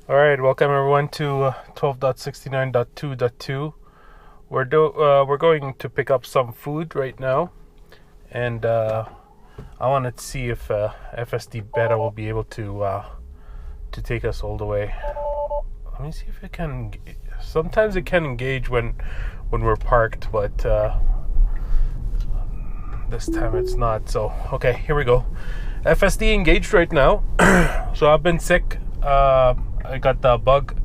All right, welcome everyone to 12.69.2.2. We're going to pick up some food right now, and I wanted to see if FSD Beta will be able to take us all the way. Let me see if it can. Sometimes it can engage when we're parked, but this time it's not. So okay, here we go. FSD engaged right now. So I've been sick. I got the bug,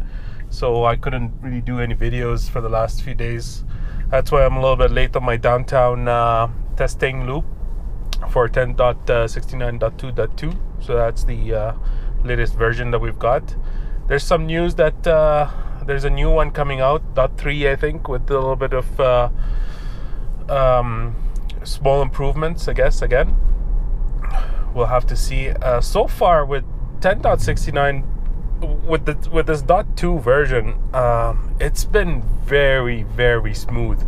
so I couldn't really do any videos for the last few days. That's why I'm a little bit late on my downtown testing loop for 10.69.2.2. So that's the latest version that we've got. There's some news that there's a new one coming out, .3 I think, with a little bit of small improvements, I guess. Again, we'll have to see. So far with 10.69, with this .2 version, it's been very, very smooth.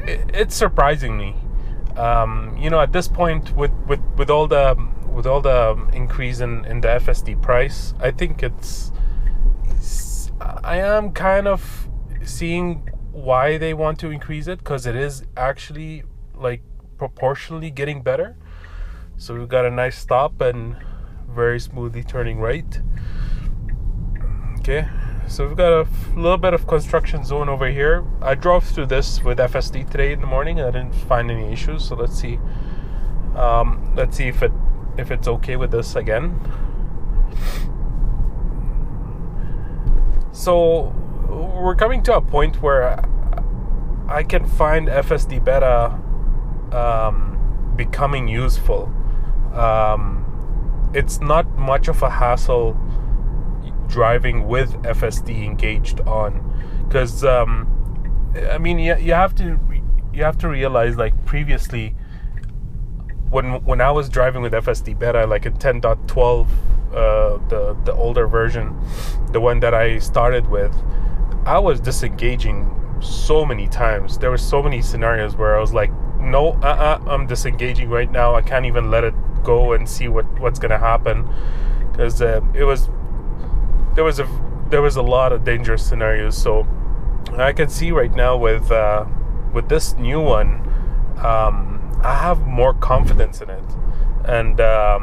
It's surprising me. At this point, with all the increase in the FSD price, I think I am kind of seeing why they want to increase it, because it is actually like proportionally getting better. So we've got a nice stop and very smoothly turning right. Okay, so we've got a little bit of construction zone over here. I drove through this with FSD today in the morning and I didn't find any issues. So let's see if it's okay with this again. So we're coming to a point where I can find FSD Beta becoming useful. It's not much of a hassle driving with FSD engaged on, because you have to realize, like previously when I was driving with FSD Beta, like in 10.12, the older version, the one that I started with, I was disengaging so many times. There were so many scenarios where I was like, no, I'm disengaging right now. I can't even let it go and see what's gonna happen, because there was a lot of dangerous scenarios. So I can see right now with this new one, I have more confidence in it, and the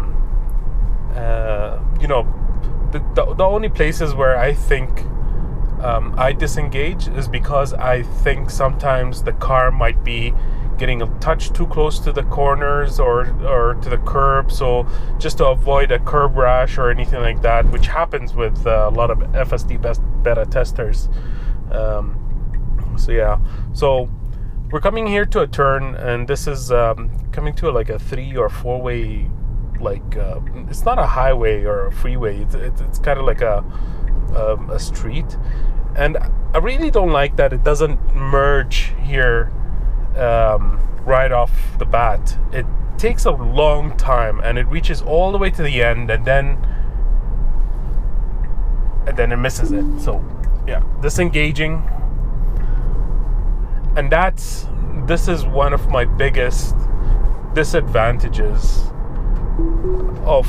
only places where I think I disengage is because I think sometimes the car might be getting a touch too close to the corners or to the curb, so just to avoid a curb rash or anything like that, which happens with a lot of FSD Beta testers. So we're coming here to a turn, and this is coming to like a 3 or 4 way, like it's not a highway or a freeway, it's kind of like a street, and I really don't like that it doesn't merge here right off the bat. It takes a long time, and it reaches all the way to the end, and then it misses it. So yeah, disengaging, and this is one of my biggest disadvantages of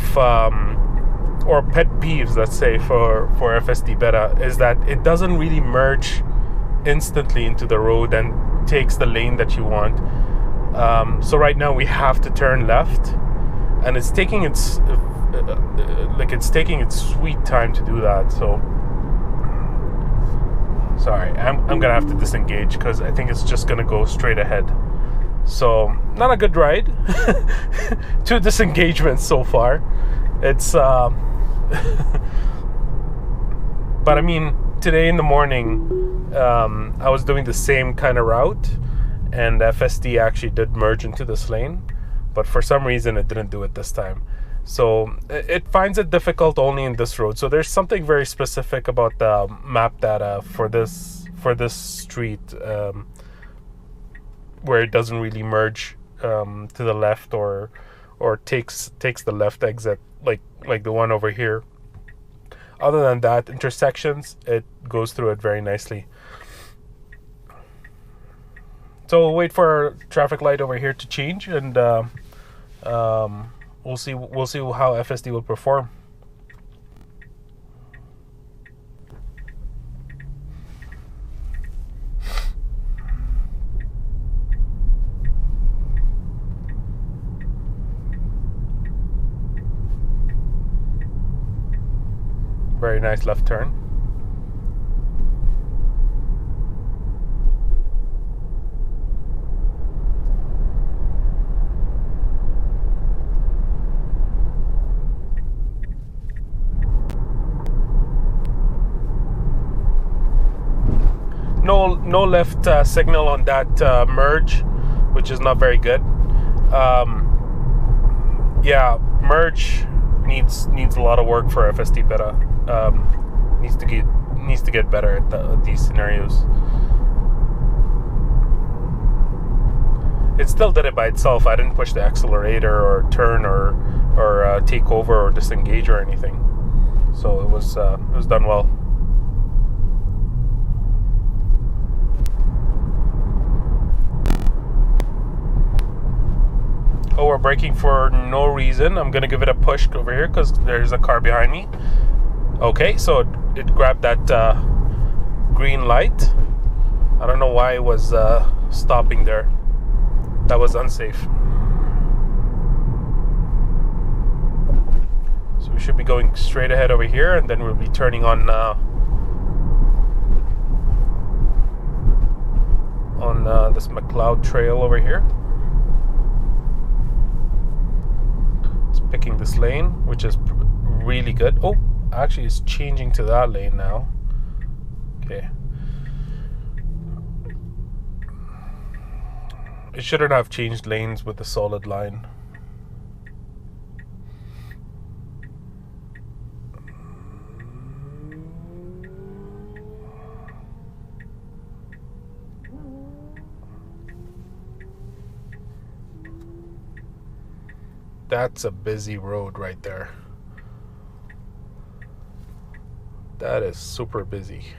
or pet peeves, let's say, for FSD Beta, is that it doesn't really merge instantly into the road and takes the lane that you want. So right now we have to turn left, and it's taking its sweet time to do that. So sorry, I'm gonna have to disengage because I think it's just gonna go straight ahead. So not a good ride. 2 disengagements so far. It's but I mean, today in the morning I was doing the same kind of route, and FSD actually did merge into this lane, but for some reason it didn't do it this time. So it finds it difficult only in this road. So there's something very specific about the map data for this street, where it doesn't really merge to the left or takes the left exit like the one over here. Other than that, intersections, it goes through it very nicely. So we'll wait for our traffic light over here to change, and we'll see how FSD will perform. Very nice left turn. No left signal on that merge, which is not very good. Yeah, merge needs a lot of work for FSD Beta. Needs to get better at these scenarios. It still did it by itself. I didn't push the accelerator or turn or take over or disengage or anything. So it was done well. Oh, we're braking for no reason. I'm gonna give it a push over here because there's a car behind me. Okay, so it grabbed that green light. I don't know why it was stopping there. That was unsafe. So we should be going straight ahead over here, and then we'll be turning on this McLeod trail over here. Picking this lane, which is really good. Oh, actually it's changing to that lane now. Okay. It shouldn't have changed lanes with the solid line. That's a busy road right there. That is super busy.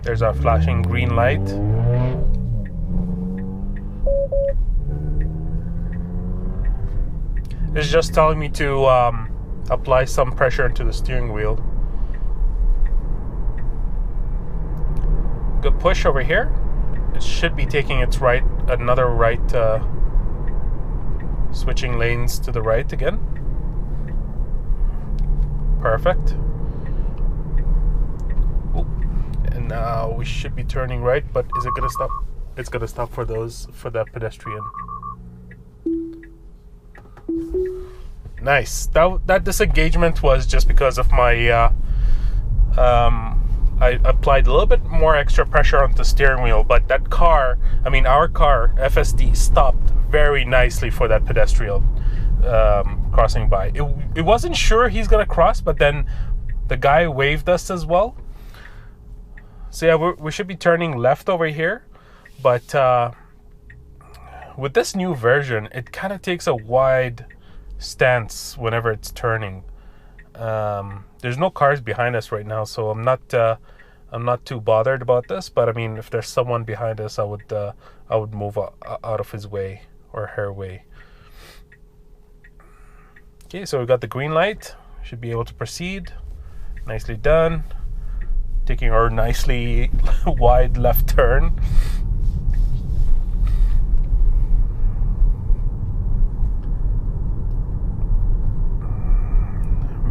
There's our flashing green light. It's just telling me to apply some pressure into the steering wheel. Good push over here. It should be taking its right, another right, switching lanes to the right again. Perfect. And now we should be turning right, but is it gonna stop? It's gonna stop for that pedestrian. Nice. That disengagement was just because of my I applied a little bit more extra pressure on the steering wheel, but that car, I mean our car, FSD, stopped very nicely for that pedestrian crossing by. It wasn't sure he's gonna cross, but then the guy waved us as well. So yeah, we should be turning left over here, but with this new version, it kind of takes a wide stance whenever it's turning. There's no cars behind us right now, so I'm not too bothered about this. But I mean, if there's someone behind us, I would move out of his way or her way. Okay, so we got the green light. Should be able to proceed. Nicely done. Taking our nicely wide left turn.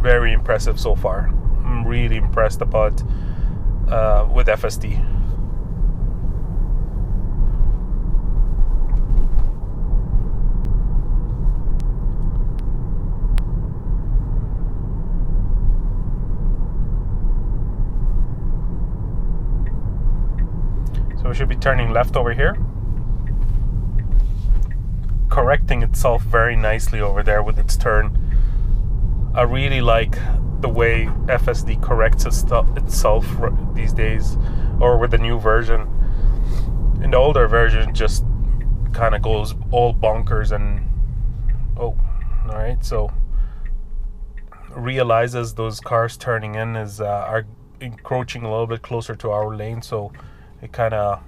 Very impressive so far. I'm really impressed about with FSD. So we should be turning left over here. Correcting itself very nicely over there with its turn. I really like the way FSD corrects itself these days, or with the new version. In the older version, just kind of goes all bonkers and alright, so realizes those cars turning in are encroaching a little bit closer to our lane, so it kind of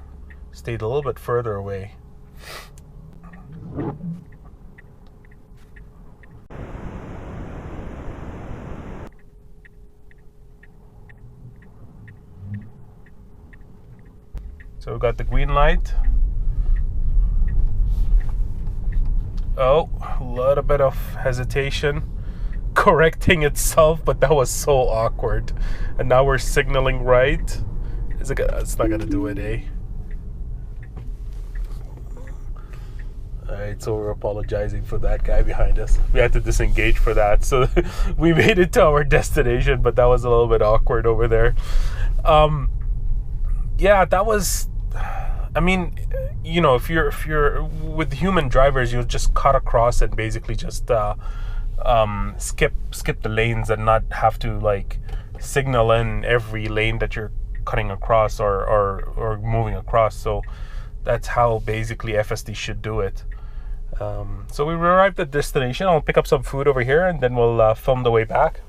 stayed a little bit further away. So we got the green light. Oh, a little bit of hesitation correcting itself, but that was so awkward. And now we're signaling right. It's not gonna do it, eh? Alright, so we're apologizing for that guy behind us. We had to disengage for that. So we made it to our destination, but that was a little bit awkward over there. Yeah, that was, I mean, you know, if you're with human drivers, you'll just cut across and basically just skip the lanes and not have to like signal in every lane that you're cutting across or moving across. So that's how basically FSD should do it. So we arrived at destination. I'll pick up some food over here and then we'll film the way back.